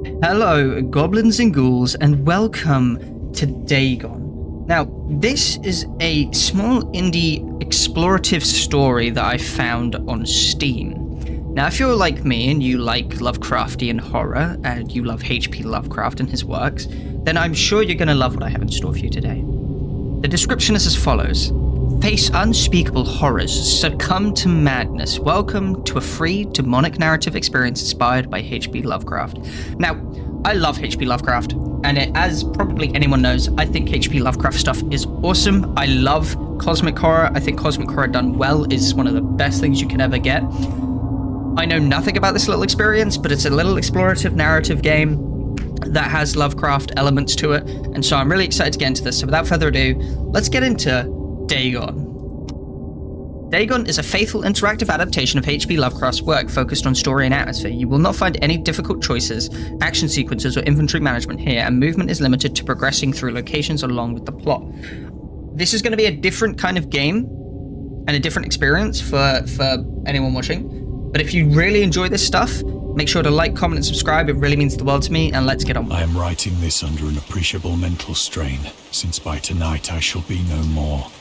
Hello, goblins and ghouls, and welcome to Dagon. Now, this is a small indie explorative story that I found on Steam. Now, if you're like me and you like Lovecraftian horror and you love H.P. Lovecraft and his works, then I'm sure you're going to love what I have in store for you today. The description is as follows. Face unspeakable horrors, succumb to madness. Welcome to a free demonic narrative experience inspired by H.P. Lovecraft. Now, I love H.P. Lovecraft, and as probably anyone knows, I think H.P. Lovecraft stuff is awesome. I love cosmic horror. I think cosmic horror done well is one of the best things you can ever get. I know nothing about this little experience, but it's a little explorative narrative game that has Lovecraft elements to it, and so I'm really excited to get into this. So without further ado, let's get into Dagon. Dagon is a faithful interactive adaptation of H.P. Lovecraft's work focused on story and atmosphere. You will not find any difficult choices, action sequences, or inventory management here, and movement is limited to progressing through locations along with the plot. This is going to be a different kind of game and a different experience for anyone watching, but if you really enjoy this stuff, make sure to like, comment, and subscribe. It really means the world to me, and let's get on with it. I am writing this under an appreciable mental strain, since by tonight I shall be no more.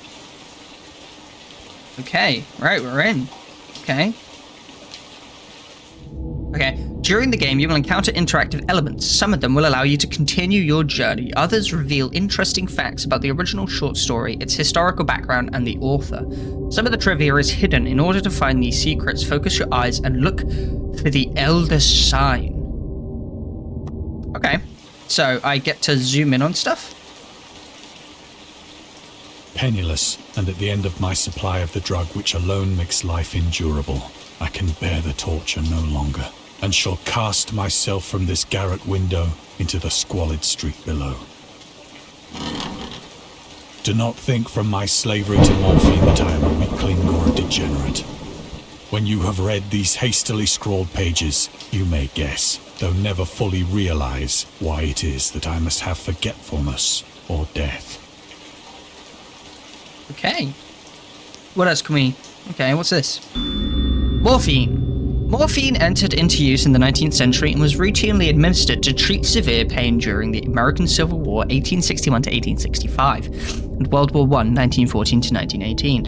Okay, right, we're in. Okay. During the game, you will encounter interactive elements. Some of them will allow you to continue your journey. Others reveal interesting facts about the original short story, its historical background, and the author. Some of the trivia is hidden. In order to find these secrets, focus your eyes and look for the Elder Sign. Okay, so I get to zoom in on stuff. Penniless, and at the end of my supply of the drug which alone makes life endurable, I can bear the torture no longer, and shall cast myself from this garret window into the squalid street below. Do not think from my slavery to morphine that I am a weakling or a degenerate. When you have read these hastily scrawled pages, you may guess, though never fully realize, why it is that I must have forgetfulness or death. Okay. What else can we... Okay, what's this? Morphine. Morphine entered into use in the 19th century and was routinely administered to treat severe pain during the American Civil War 1861 to 1865 and World War I 1914 to 1918.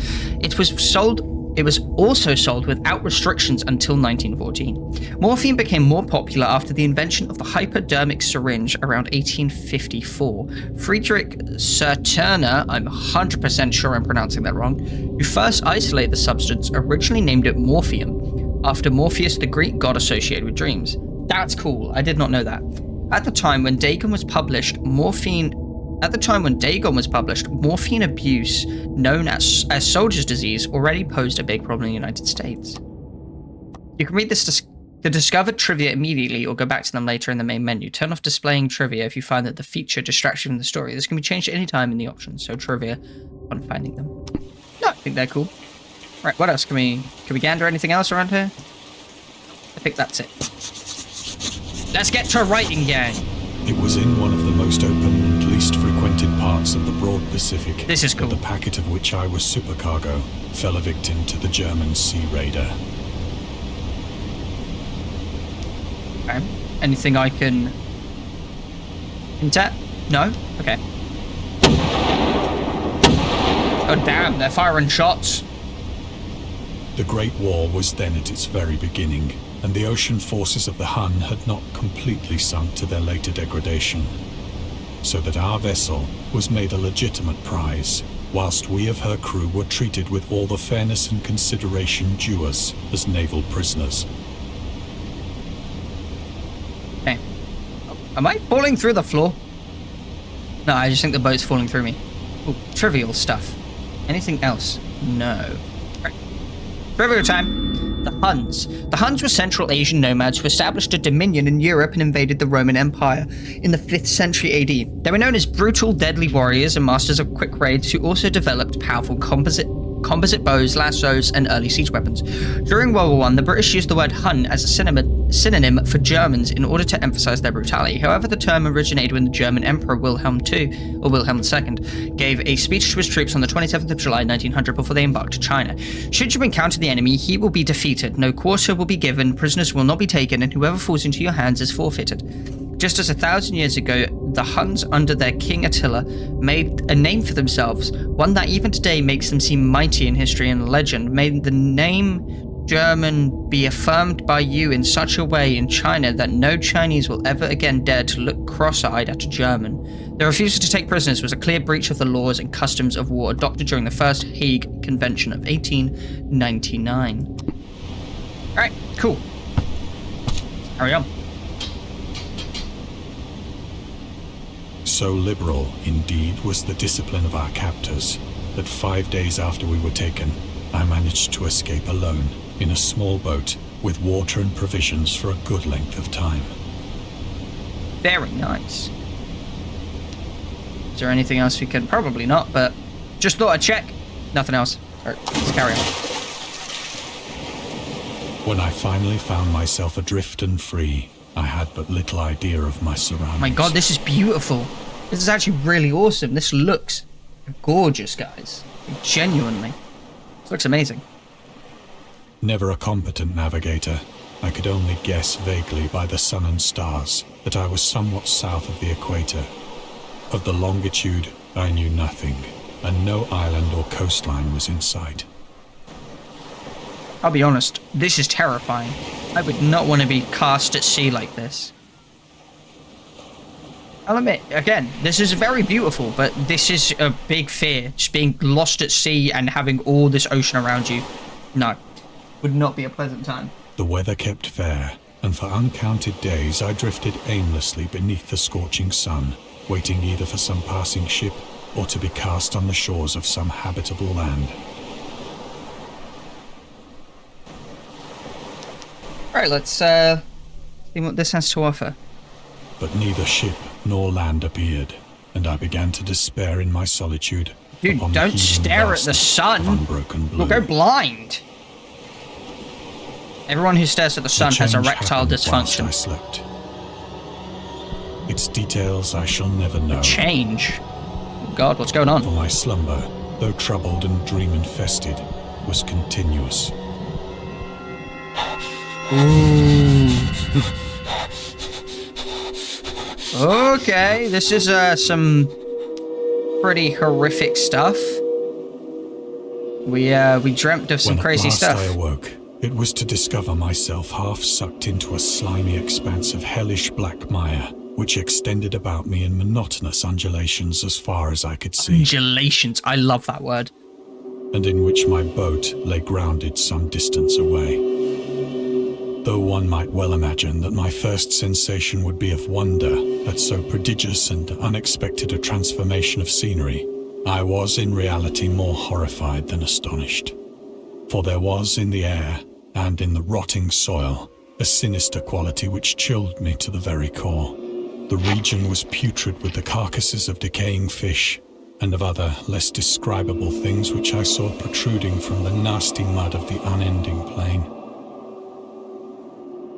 It was also sold without restrictions until 1914. Morphine became more popular after the invention of the hypodermic syringe around 1854. Friedrich Serturner, I'm 100% sure I'm pronouncing that wrong, who first isolated the substance, originally named it morphium, after Morpheus, the Greek god associated with dreams. That's cool, I did not know that. At the time when Dagon was published, morphine abuse, known as soldier's disease, already posed a big problem in the United States. You can read the discovered trivia immediately or go back to them later in the main menu. Turn off displaying trivia if you find that the feature distracts you from the story. This can be changed at any time in the options, so trivia on finding them. No, I think they're cool. Right, what else? Can we gander anything else around here? I think that's it. Let's get to writing, gang! It was in one of the most open and least frequented parts of the broad Pacific This is cool. that the packet of which I was supercargo fell a victim to the German sea raider. Okay. Anything I can hint at? No? Okay. Oh damn, they're firing shots. The Great War was then at its very beginning, and the ocean forces of the Hun had not completely sunk to their later degradation, so that our vessel was made a legitimate prize, whilst we of her crew were treated with all the fairness and consideration due us as naval prisoners. Okay. Am I falling through the floor? No, I just think the boat's falling through me. Ooh, trivial stuff. Anything else? No. Right. Trivia time. The Huns. The Huns were Central Asian nomads who established a dominion in Europe and invaded the Roman Empire in the 5th century AD. They were known as brutal, deadly warriors and masters of quick raids who also developed powerful composite bows, lassos, and early siege weapons. During World War I, the British used the word Hun as a synonym for Germans in order to emphasize their brutality. However, the term originated when the German Emperor Wilhelm II gave a speech to his troops on the 27th of July 1900 before they embarked to China. Should you encounter the enemy, he will be defeated. No quarter will be given, prisoners will not be taken, and whoever falls into your hands is forfeited. Just as 1,000 years ago, the Huns under their King Attila made a name for themselves, one that even today makes them seem mighty in history and legend. May the name German be affirmed by you in such a way in China that no Chinese will ever again dare to look cross-eyed at a German. The refusal to take prisoners was a clear breach of the laws and customs of war adopted during the First Hague Convention of 1899. Alright, cool. Carry on. So liberal, indeed, was the discipline of our captors, that 5 days after we were taken, I managed to escape alone, in a small boat, with water and provisions for a good length of time. Very nice. Is there anything else we can? Probably not, but just thought I'd check. Nothing else. Alright, let's carry on. When I finally found myself adrift and free, I had but little idea of my surroundings. Oh my god, this is beautiful. This is actually really awesome. This looks gorgeous, guys. Genuinely. This looks amazing. Never a competent navigator, I could only guess vaguely by the sun and stars that I was somewhat south of the equator. Of the longitude, I knew nothing, and no island or coastline was in sight. I'll be honest, this is terrifying. I would not want to be cast at sea like this. I'll admit, again, this is very beautiful, but this is a big fear. Just being lost at sea and having all this ocean around you. No, would not be a pleasant time. The weather kept fair, and for uncounted days I drifted aimlessly beneath the scorching sun, waiting either for some passing ship or to be cast on the shores of some habitable land. Alright, let's see what this has to offer. But neither ship nor land appeared, and I began to despair in my solitude. Dude, don't stare at the sun. You'll go blind. Everyone who stares at the sun has erectile dysfunction. I slept. Its details I shall never know. Change? God, what's going on? For my slumber, though troubled and dream-infested, was continuous. Okay, this is some pretty horrific stuff. We dreamt of some crazy stuff. When at last I awoke, it was to discover myself half sucked into a slimy expanse of hellish black mire, which extended about me in monotonous undulations as far as I could see. Undulations, I love that word. And in which my boat lay grounded some distance away. Though one might well imagine that my first sensation would be of wonder at so prodigious and unexpected a transformation of scenery, I was in reality more horrified than astonished. For there was in the air, and in the rotting soil, a sinister quality which chilled me to the very core. The region was putrid with the carcasses of decaying fish, and of other less describable things which I saw protruding from the nasty mud of the unending plain.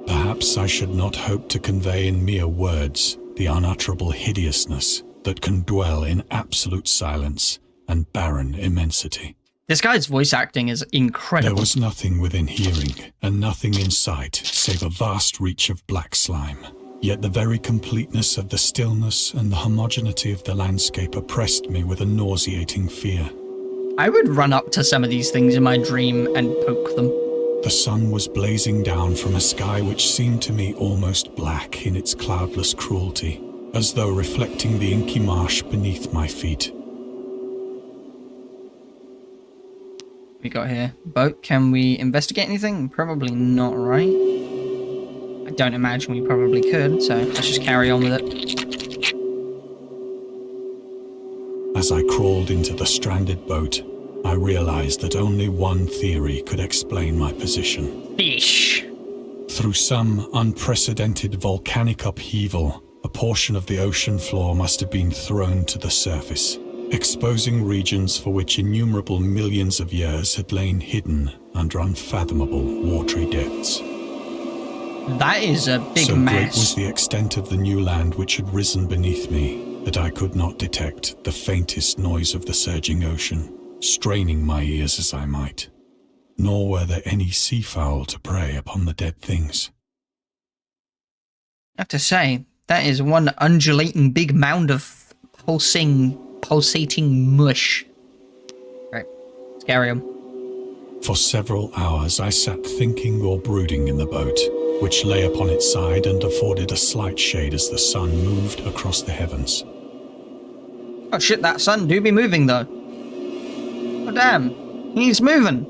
Perhaps I should not hope to convey in mere words the unutterable hideousness that can dwell in absolute silence and barren immensity. This guy's voice acting is incredible. There was nothing within hearing and nothing in sight save a vast reach of black slime. Yet the very completeness of the stillness and the homogeneity of the landscape oppressed me with a nauseating fear. I would run up to some of these things in my dream and poke them. The sun was blazing down from a sky which seemed to me almost black in its cloudless cruelty, as though reflecting the inky marsh beneath my feet. We got here? Boat, can we investigate anything? Probably not, right? I don't imagine we probably could, so let's just carry on with it. As I crawled into the stranded boat, I realized that only one theory could explain my position. Fish! Through some unprecedented volcanic upheaval, a portion of the ocean floor must have been thrown to the surface, exposing regions for which innumerable millions of years had lain hidden under unfathomable watery depths. That is a big so mess. Great was the extent of the new land which had risen beneath me that I could not detect the faintest noise of the surging ocean, straining my ears as I might. Nor were there any seafowl to prey upon the dead things. I have to say, That is one undulating big mound of pulsating mush. Right, let's carry on. For several hours I sat thinking or brooding in the boat, which lay upon its side and afforded a slight shade as the sun moved across the heavens. Oh shit, that sun do be moving though. Oh damn, he's moving.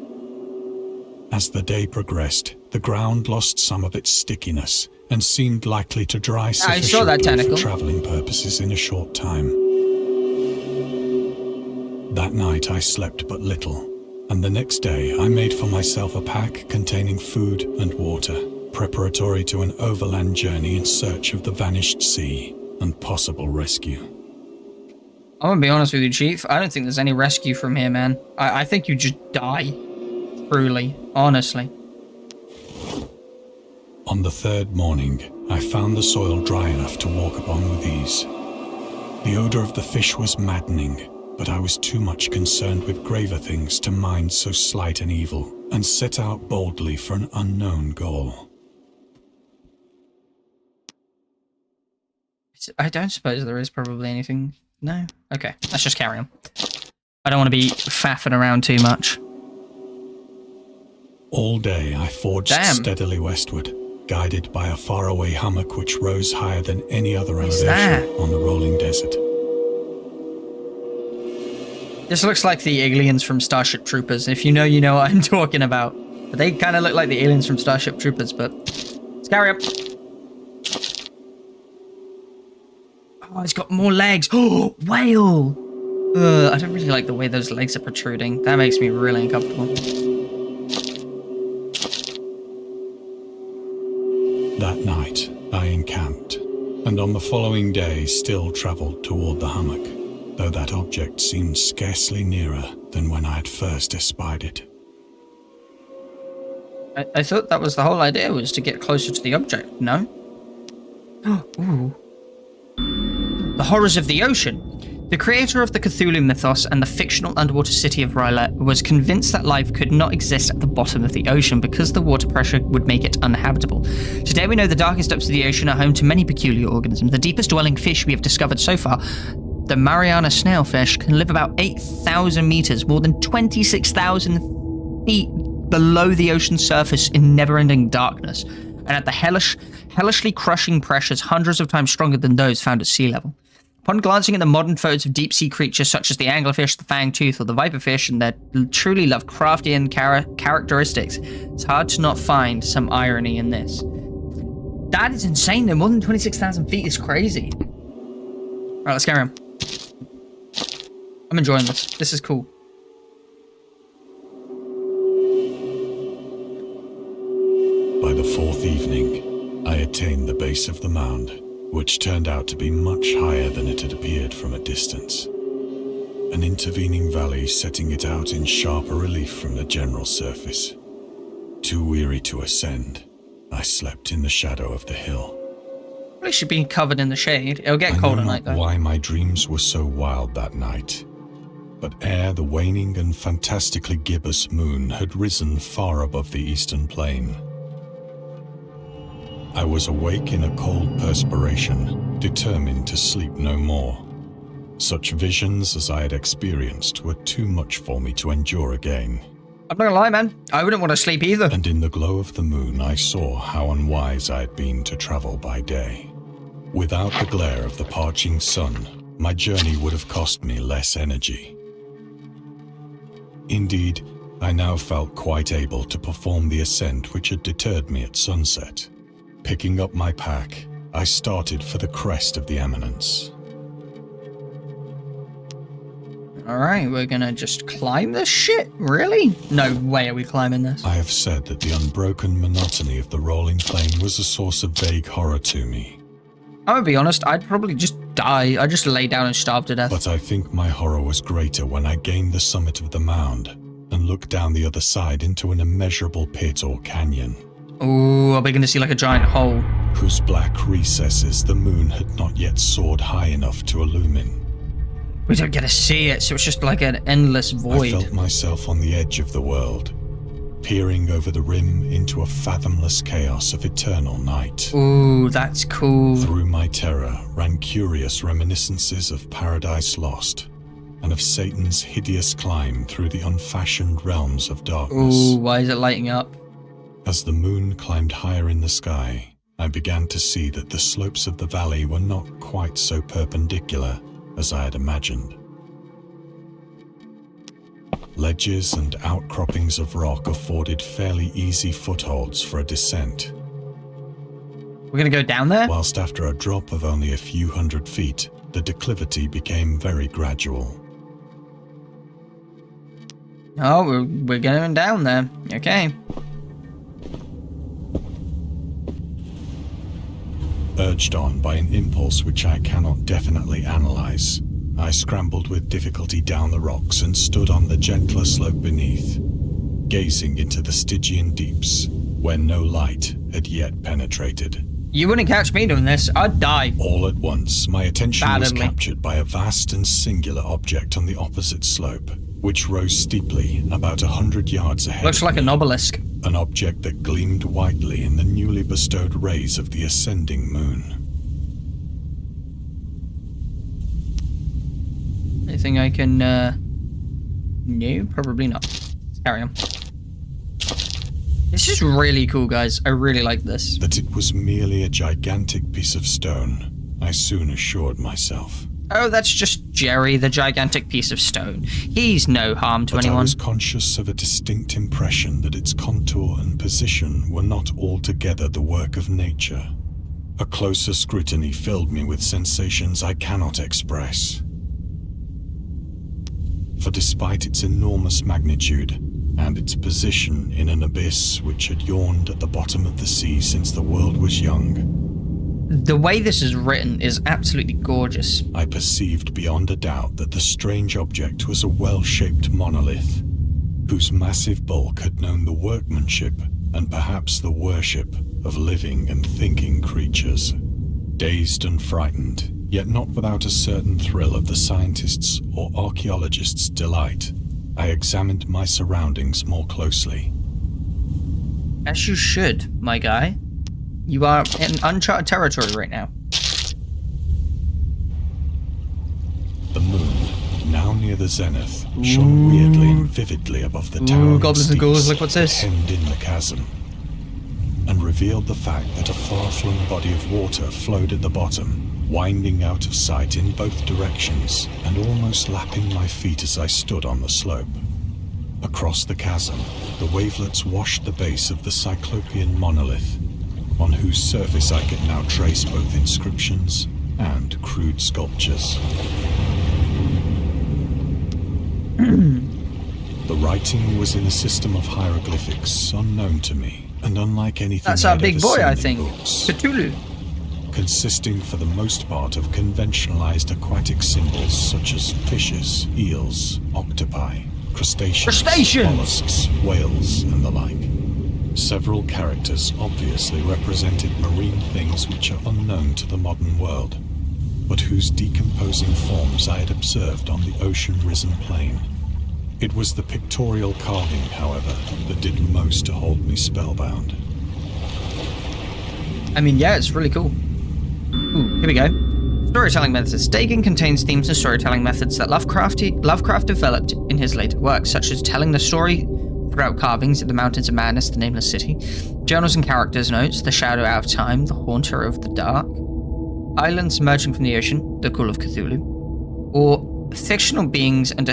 As the day progressed, the ground lost some of its stickiness and seemed likely to dry sufficiently for travelling purposes in a short time. That night I slept but little, and the next day I made for myself a pack containing food and water, preparatory to an overland journey in search of the vanished sea and possible rescue. I'm gonna be honest with you, Chief. I don't think there's any rescue from here, man. I think you just die. Truly. Honestly. On the third morning, I found the soil dry enough to walk upon with ease. The odour of the fish was maddening, but I was too much concerned with graver things to mind so slight an evil, and set out boldly for an unknown goal. I don't suppose there is probably anything. No? Okay, let's just carry on. I don't want to be faffing around too much. All day I forged steadily westward, guided by a faraway hummock which rose higher than any other elevation on the rolling desert. This looks like the aliens from Starship Troopers. If you know what I'm talking about. But they kind of look like the aliens from Starship Troopers, but let's carry up. Oh, it's got more legs. Oh, whale! I don't really like the way those legs are protruding. That makes me really uncomfortable. That night, I encamped, and on the following day still travelled toward the hummock, though that object seemed scarcely nearer than when I had first espied it. I thought that was the whole idea, was to get closer to the object, no? Ooh. The horrors of the ocean. The creator of the Cthulhu mythos and the fictional underwater city of R'lyeh was convinced that life could not exist at the bottom of the ocean because the water pressure would make it uninhabitable. Today we know the darkest depths of the ocean are home to many peculiar organisms. The deepest dwelling fish we have discovered so far, the Mariana snailfish, can live about 8,000 meters, more than 26,000 feet below the ocean's surface in never-ending darkness, and at the hellishly crushing pressures hundreds of times stronger than those found at sea level. Upon glancing at the modern photos of deep-sea creatures such as the anglerfish, the fangtooth, or the viperfish, and their truly Lovecraftian characteristics, it's hard to not find some irony in this. That is insane, though. More than 26,000 feet is crazy. Alright, let's carry on. I'm enjoying this. This is cool. By the fourth evening, I attained the base of the mound, which turned out to be much higher than it had appeared from a distance. An intervening valley setting it out in sharper relief from the general surface. Too weary to ascend, I slept in the shadow of the hill. Well, it should be covered in the shade. It'll get cold at night, though. I know not why my dreams were so wild that night, but ere the waning and fantastically gibbous moon had risen far above the eastern plain, I was awake in a cold perspiration, determined to sleep no more. Such visions as I had experienced were too much for me to endure again. I'm not gonna lie, man. I wouldn't want to sleep either. And in the glow of the moon, I saw how unwise I had been to travel by day. Without the glare of the parching sun, my journey would have cost me less energy. Indeed, I now felt quite able to perform the ascent which had deterred me at sunset. Picking up my pack, I started for the crest of the eminence. Alright, we're gonna just climb this shit? Really? No way are we climbing this. I have said that the unbroken monotony of the rolling plain was a source of vague horror to me. I'm gonna be honest, I'd probably just die. I'd just lay down and starve to death. But I think my horror was greater when I gained the summit of the mound and looked down the other side into an immeasurable pit or canyon. Ooh, are we going to see like a giant hole? Whose black recesses the moon had not yet soared high enough to illumine. We don't get to see it, so it's just like an endless void. I felt myself on the edge of the world, peering over the rim into a fathomless chaos of eternal night. Ooh, that's cool. Through my terror ran curious reminiscences of Paradise Lost, and of Satan's hideous climb through the unfashioned realms of darkness. Ooh, why is it lighting up? As the moon climbed higher in the sky, I began to see that the slopes of the valley were not quite so perpendicular as I had imagined. Ledges and outcroppings of rock afforded fairly easy footholds for a descent. We're gonna go down there? Whilst after a drop of only a few hundred feet, the declivity became very gradual. Oh, we're going down there. Okay. Urged on by an impulse which I cannot definitely analyze, I scrambled with difficulty down the rocks and stood on the gentler slope beneath, gazing into the Stygian deeps, where no light had yet penetrated. You wouldn't catch me doing this. I'd die. All at once, my attention was Badly. captured by a vast and singular object on the opposite slope, which rose steeply about 100 yards ahead. Looks of like me. an obelisk. An object that gleamed whitely in the newly bestowed rays of the ascending moon. Anything I can, no, probably not. Let's carry on. This is really cool, guys. I really like this. That it was merely a gigantic piece of stone, I soon assured myself. Oh, that's just Jerry, the gigantic piece of stone. He's no harm to But I anyone. was conscious of a distinct impression that its contour and position were not altogether the work of nature. A closer scrutiny filled me with sensations I cannot express. For despite its enormous magnitude, and its position in an abyss which had yawned at the bottom of the sea since the world was young, The way this is written is absolutely gorgeous. I perceived beyond a doubt that the strange object was a well-shaped monolith, whose massive bulk had known the workmanship and perhaps the worship of living and thinking creatures. Dazed and frightened, yet not without a certain thrill of the scientist's or archaeologist's delight, I examined my surroundings more closely. As you should, my guy. You are in uncharted territory right now. The moon, now near the zenith, shone weirdly and vividly above the towering goblins and ghouls, steeps look what's this. that hemmed in the chasm, and revealed the fact that a far-flung body of water flowed at the bottom, winding out of sight in both directions and almost lapping my feet as I stood on the slope. Across the chasm, the wavelets washed the base of the Cyclopean monolith, on whose surface I could now trace both inscriptions and crude sculptures. The writing was in a system of hieroglyphics unknown to me, and unlike anything That's our I'd big ever boy, seen I in think. books, Cthulhu. consisting for the most part of conventionalized aquatic symbols such as fishes, eels, octopi, crustaceans, mollusks, whales, and the like. Several characters obviously represented marine things which are unknown to the modern world, but whose decomposing forms I had observed on the ocean-risen plain. It was the pictorial carving, however, that did most to hold me spellbound. I mean, yeah, it's really cool. Ooh, here we go. Storytelling methods. Dagon contains themes and storytelling methods that Lovecraft developed in his later works, such as telling the story throughout carvings at the Mountains of Madness, the Nameless City, journals and characters notes, the Shadow Out of Time, the Haunter of the Dark, islands emerging from the ocean, the Call of Cthulhu, or fictional beings and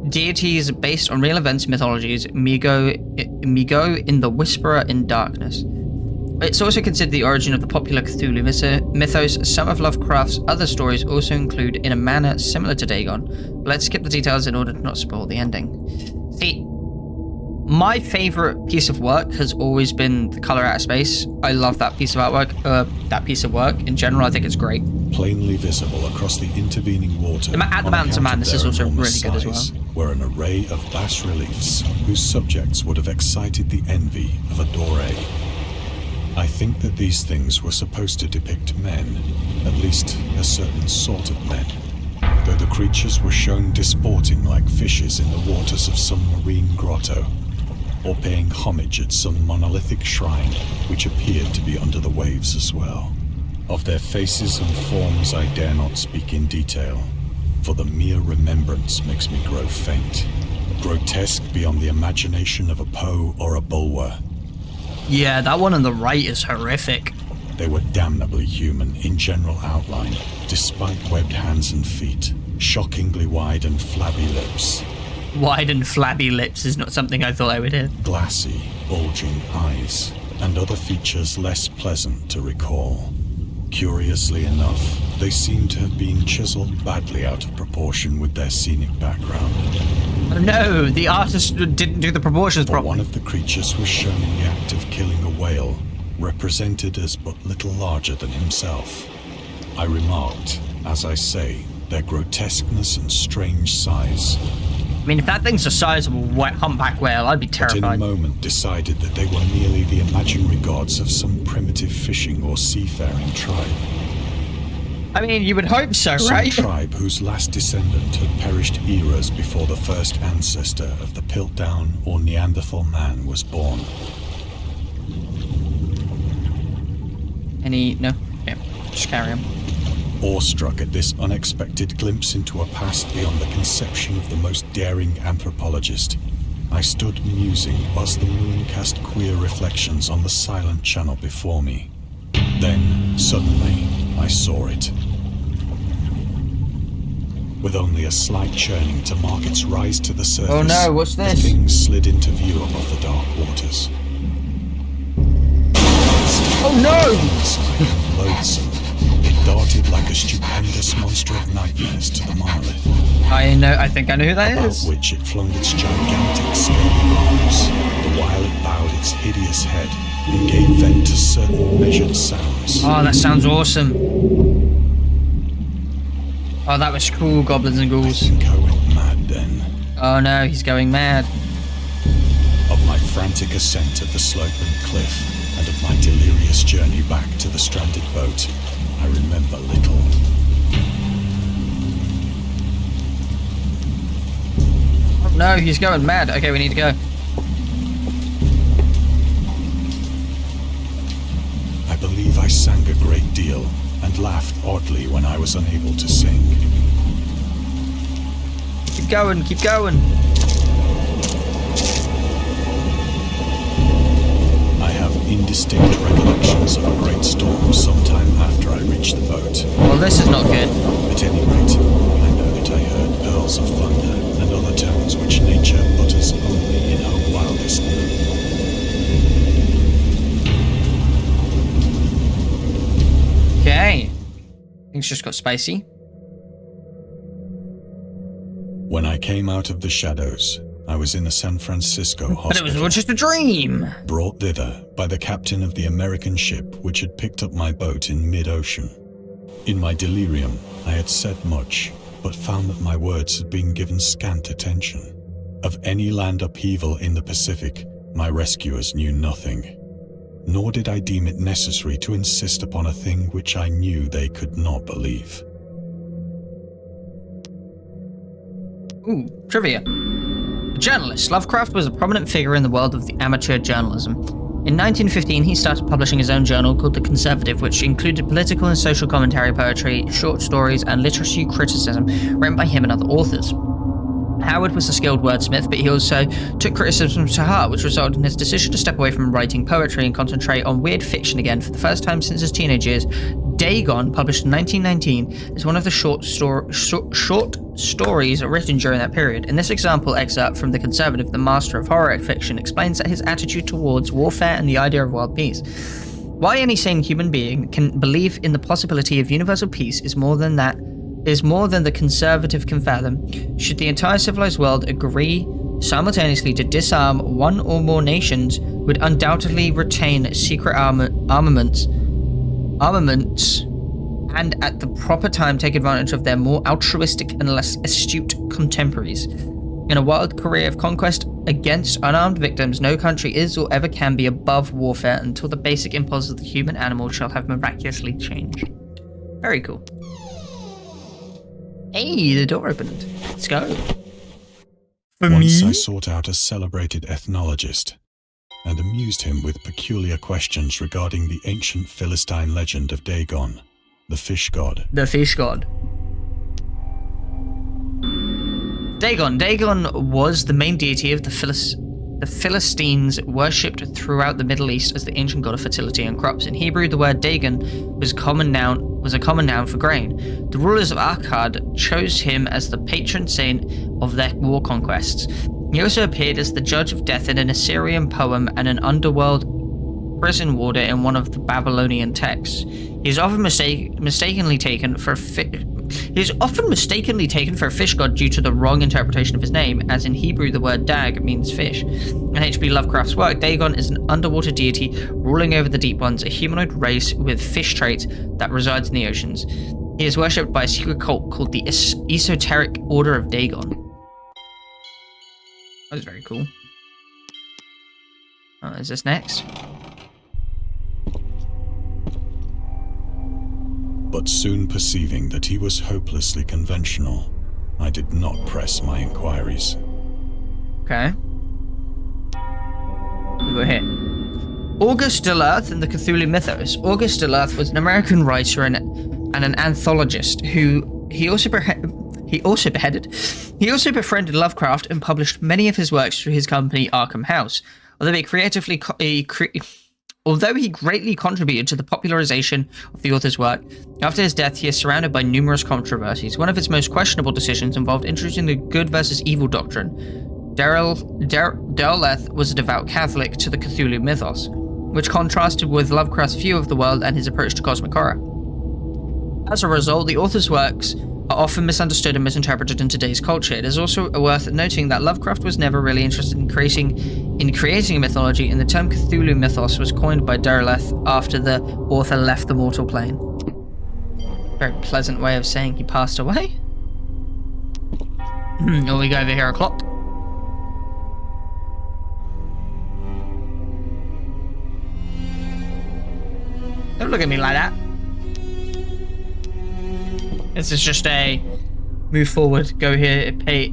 deities based on real events, mythologies, Migo in the Whisperer in Darkness. It's also considered the origin of the popular Cthulhu mythos. Some of Lovecraft's other stories also include in a manner similar to Dagon, but let's skip the details in order to not spoil the ending. See, my favorite piece of work has always been The Color Out of Space. I love that piece of artwork, that piece of work in general. I think it's great. Plainly visible across the intervening water At the Mountains of Madness is also really good as well. Were an array of bas-reliefs whose subjects would have excited the envy of a doré. I think that these things were supposed to depict men, at least a certain sort of men, though the creatures were shown disporting like fishes in the waters of some marine grotto. or paying homage at some monolithic shrine which appeared to be under the waves as well. Of their faces and forms I dare not speak in detail, for the mere remembrance makes me grow faint. Grotesque beyond the imagination of a Poe or a Bulwer. Yeah, that one on the right is horrific. They were damnably human in general outline, despite webbed hands and feet, shockingly wide and flabby lips. Wide and flabby lips is not something I thought I would hear. Glassy, bulging eyes, and other features less pleasant to recall. Curiously enough, they seem to have been chiseled badly out of proportion with their scenic background. Oh no, the artist didn't do the proportions But properly. one of the creatures was shown in the act of killing a whale, represented as but little larger than himself. I remarked, as I say, their grotesqueness and strange size. I mean, if that thing's the size of a humpback whale, I'd be But in a terrified. moment decided that they were merely the imaginary gods of some primitive fishing or seafaring tribe. I mean, you would hope so, Some right? tribe whose last descendant had perished eras before the first ancestor of the Piltdown or Neanderthal man was born. No? Yeah, just carry on. Awestruck at this unexpected glimpse into a past beyond the conception of the most daring anthropologist, I stood musing whilst the moon cast queer reflections on the silent channel before me. Then, suddenly, I saw it. With only a slight churning to mark its rise to the surface, Oh no, what's the this? thing slid into view above the dark waters. Oh no! And loathsome, it darted like a stupendous monster of nightmares to the monolith, I think I know who that about is. which it flung its gigantic scaly arms, the while it bowed its hideous head and gave vent to certain measured sounds. Oh, that sounds awesome. Oh, that was cool, goblins and I ghouls. think I went mad then. Oh no, he's going mad. Of my frantic ascent of the sloping cliff, and of my delirious journey back to the stranded boat, I remember little. Oh no, he's going mad. Okay, we need to go. I believe I sang a great deal, and laughed oddly when I was unable to sing. Keep going, keep going. I have indistinct recollections of a great storm sometime after I reached the boat. Well, this is not good. At any rate, I know that I heard pearls of thunder and other tones which nature utters only in her wildest mood. Okay. Things just got spicy. When I came out of the shadows, I was in a San Francisco But it hospital, was all just a dream. brought thither by the captain of the American ship which had picked up my boat in mid-ocean. In my delirium, I had said much, but found that my words had been given scant attention. Of any land upheaval in the Pacific, my rescuers knew nothing. Nor did I deem it necessary to insist upon a thing which I knew they could not believe. Ooh, trivia. A journalist, Lovecraft was a prominent figure in the world of the amateur journalism. In 1915, he started publishing his own journal called The Conservative, which included political and social commentary, poetry, short stories, and literary criticism written by him and other authors. Howard was a skilled wordsmith, but he also took criticism to heart, which resulted in his decision to step away from writing poetry and concentrate on weird fiction again for the first time since his teenage years. Dagon, published in 1919, is one of the short stories written during that period. In this example excerpt from The Conservative, the master of horror fiction explains that his attitude towards warfare and the idea of world peace. Why any sane human being can believe in the possibility of universal peace is more than the conservative can fathom. Should the entire civilized world agree simultaneously to disarm one or more nations, would undoubtedly retain secret armaments, and at the proper time take advantage of their more altruistic and less astute contemporaries. In a wild career of conquest against unarmed victims, no country is or ever can be above warfare until the basic impulses of the human animal shall have miraculously changed. Very cool. Hey, the door opened. Let's go. For Once me? I sought out a celebrated ethnologist and amused him with peculiar questions regarding the ancient Philistine legend of Dagon, the fish god. The fish god. Dagon was the main deity of the Philistines, worshipped throughout the Middle East as the ancient god of fertility and crops. In Hebrew, the word Dagon was a common noun for grain. The rulers of Akkad chose him as the patron saint of their war conquests. He also appeared as the judge of death in an Assyrian poem and an underworld prison warder in one of the Babylonian texts. He is often mistakenly taken for a fish god due to the wrong interpretation of his name, as in Hebrew the word dag means fish. In H.P. Lovecraft's work, Dagon is an underwater deity ruling over the deep ones, a humanoid race with fish traits that resides in the oceans. He is worshipped by a secret cult called the Esoteric Order of Dagon. That was very cool. Is this next? But soon perceiving that he was hopelessly conventional, I did not press my inquiries. Okay. We go here. August Deleuth in the Cthulhu Mythos. August Deleuth was an American writer and an anthologist who he also befriended Lovecraft and published many of his works through his company Arkham House. Although he greatly contributed to the popularization of the author's work, after his death he is surrounded by numerous controversies. One of his most questionable decisions involved introducing the good versus evil doctrine. Deleuth was a devout Catholic to the Cthulhu Mythos, which contrasted with Lovecraft's view of the world and his approach to cosmic horror. As a result, the author's works are often misunderstood and misinterpreted in today's culture. It is also worth noting that Lovecraft was never really interested in creating a mythology, and the term Cthulhu Mythos was coined by Deleuth after the author left the mortal plane. Very pleasant way of saying he passed away. Oh, we go over here a clock. Don't look at me like that. This is just a move forward, go here, pay,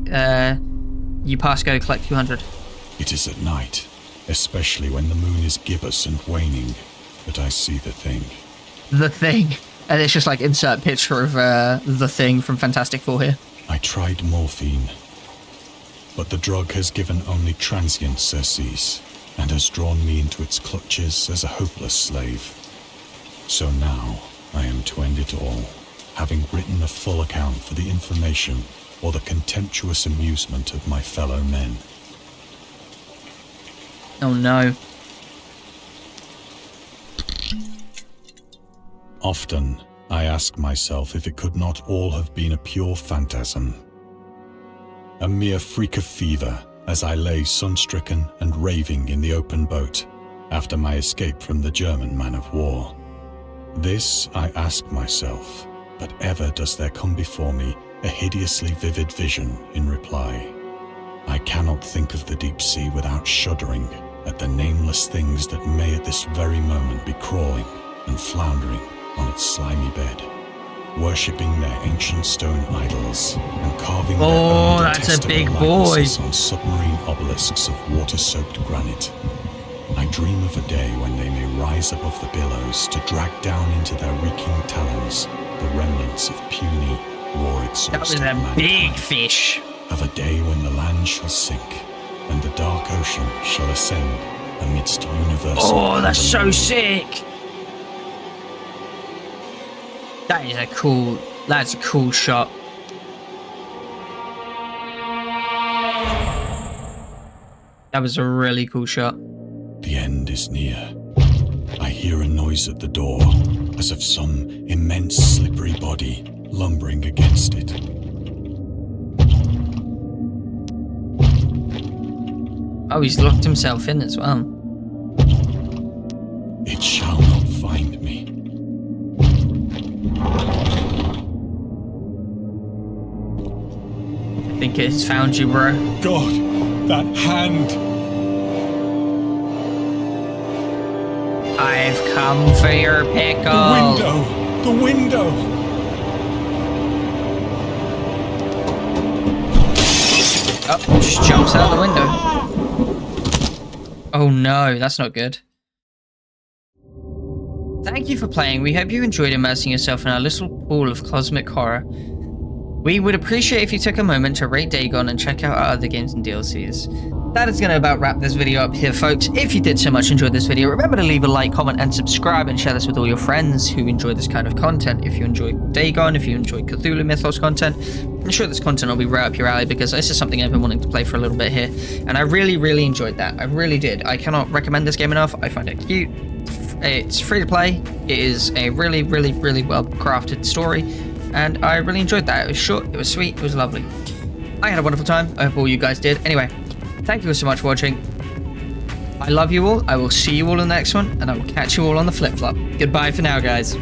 you pass, go, collect 200. It is at night, especially when the moon is gibbous and waning, that I see the thing. The Thing. And it's just like insert picture of The Thing from Fantastic Four here. I tried morphine, but the drug has given only transient surcease and has drawn me into its clutches as a hopeless slave. So now I am to end it all, having written a full account for the information or the contemptuous amusement of my fellow men. Oh no. Often, I ask myself if it could not all have been a pure phantasm. A mere freak of fever as I lay sun-stricken and raving in the open boat after my escape from the German man-of-war. This I ask myself, but ever does there come before me a hideously vivid vision in reply. I cannot think of the deep sea without shuddering at the nameless things that may at this very moment be crawling and floundering on its slimy bed, worshipping their ancient stone idols and carving their own that's a big detestable boy likenesses on submarine obelisks of water-soaked granite. I dream of a day when they may rise above the billows to drag down into their reeking talons the remnants of puny, war-exhausted That was a mankind. big fish. Of a day when the land shall sink and the dark ocean shall ascend amidst universal... Oh, that's so pandemonium. sick. That's a cool shot. That was a really cool shot. The end is near. I hear a noise at the door, as of some immense slippery body lumbering against it. Oh, he's locked himself in as well. It shall not find me. I think it's found you, bro. God, that hand! I've come for your pickle. The window! Oh, just jumps out the window. Oh no, that's not good. Thank you for playing. We hope you enjoyed immersing yourself in our little pool of cosmic horror. We would appreciate if you took a moment to rate Dagon and check out our other games and DLCs. That is going to about wrap this video up here, folks. If you did so much enjoy this video, remember to leave a like, comment, and subscribe, and share this with all your friends who enjoy this kind of content. If you enjoy Dagon, if you enjoy Cthulhu Mythos content, I'm sure this content will be right up your alley, because this is something I've been wanting to play for a little bit here, and I really enjoyed that. I really did. I cannot recommend this game enough. I find it cute. It's free to play. It is a really well crafted story, and I really enjoyed that. It was short, it was sweet, it was lovely. I had a wonderful time. I hope all you guys did. Anyway, thank you so much for watching. I love you all. I will see you all in the next one, and I will catch you all on the flip-flop. Goodbye for now, guys.